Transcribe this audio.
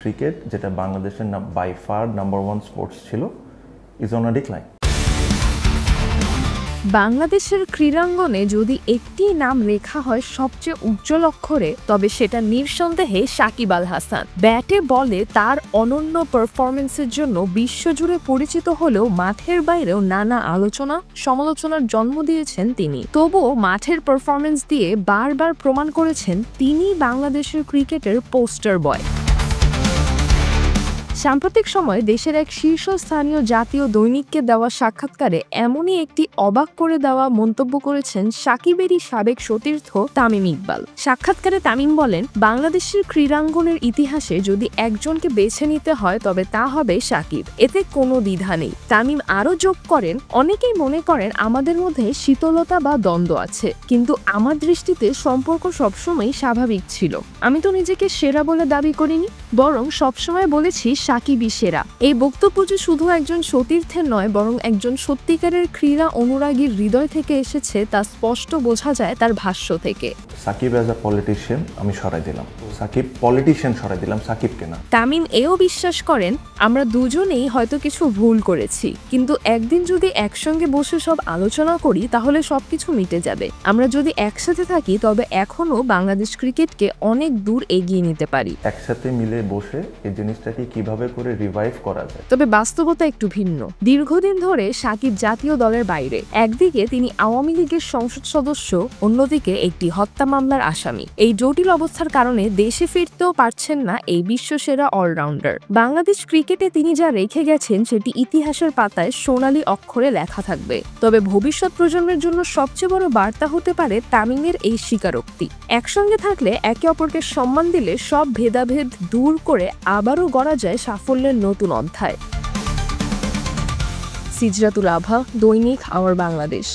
Cricket, যেটা বাংলাদেশের by far number 1 sports ছিল, ইজ অন আ ডিক্লাইন। বাংলাদেশের ক্রীড়াঙ্গনে যদি একটি নাম লেখা হয় সবচেয়ে উজ্জ্বল অক্ষরে, তবে সেটা নিঃসন্দেহে সাকিব আল হাসান। ব্যাটে বলে তার অনন্য পারফরমেন্সের জন্য বিশ্বজুড়ে পরিচিত হলেও মাঠের বাইরেও নানা আলোচনা সমালোচনার জন্ম দিয়েছেন তিনি। তবুও মাঠের পারফরমেন্স দিয়ে বারবার প্রমাণ করেছেন তিনি বাংলাদেশের ক্রিকেটের পোস্টার বয়। সাম্প্রতিক সময়ে দেশের এক শীর্ষস্থানীয় জাতীয় দৈনিককে দেওয়া সাক্ষাৎকারে এমনই একটি অবাক করে দেওয়া মন্তব্য করেছেন সাকিবেরই সাবেক সতীর্থ তামিম ইকবাল। সাক্ষাৎকারে তামিম বলেন, বাংলাদেশের ক্রীড়াঙ্গনের ইতিহাসে যদি একজনকে বেছে নিতে হয় তবে তা হবে সাকিব, এতে কোনো দ্বিধা নেই। তামিম আরও যোগ করেন, অনেকেই মনে করেন আমাদের মধ্যে শীতলতা বা দ্বন্দ্ব আছে, কিন্তু আমার দৃষ্টিতে সম্পর্ক সবসময় স্বাভাবিক ছিল। আমি তো নিজেকে সেরা বলে দাবি করিনি, বরং সবসময় বলেছি সাকিবই সেরা। এই বক্তব্য যে শুধু একজন সতীর্থের নয়, বরং একজন সত্যিকারের ক্রীড়া অনুরাগীর হৃদয় থেকে এসেছে তা স্পষ্ট বোঝা যায় তার ভাষ্য থেকে। সাকিব অ্যাজ আ পলিটিশিয়ান আমি সরাই দিলাম, সাকিব পলিটিশিয়ান সরাই দিলাম, সাকিবকে না। তামিম এও বিশ্বাস করেন, আমরা দুজনেই হয়তো কিছু ভুল করেছি, কিন্তু একদিন যদি একসঙ্গে বসে সব আলোচনা করি তাহলে সবকিছু মিটে যাবে। আমরা যদি একসাথে থাকি তবে এখনো বাংলাদেশ ক্রিকেটকে অনেক দূর এগিয়ে নিতে পারি। একসাথে মিলে বসে এই জিনিসটাকে কিভাবে করে রিভাইভ করা যায়। তবে বাস্তবতা একটু ভিন্ন। দীর্ঘদিন ধরে সাকিব জাতীয় দলের বাইরে। একদিকে তিনি আওয়ামী লীগের সংসদ সদস্য, অন্যদিকে একটি হত্যা মামলার আসামি। এই জটিল অবস্থার কারণে দেশে ফিরতেও পারছেন না এই বিশ্বসেরা অলরাউন্ডার। বাংলাদেশ ক্রিকেটে তিনি যা রেখে গেছেন সেটি ইতিহাসের পাতায় সোনালী অক্ষরে লেখা থাকবে। তবে ভবিষ্যৎ প্রজন্মের জন্য সবচেয়ে বড় বার্তা হতে পারে তামিমের এই স্বীকারোক্তি। একসঙ্গে থাকলে একে অপরকে সম্মান দিলে সব ভেদাভেদ দূর করে আবারও গড়া যায় সাফল্যের নতুন অধ্যায়। সিজরাতুল আভা, দৈনিক আওয়ার বাংলাদেশ।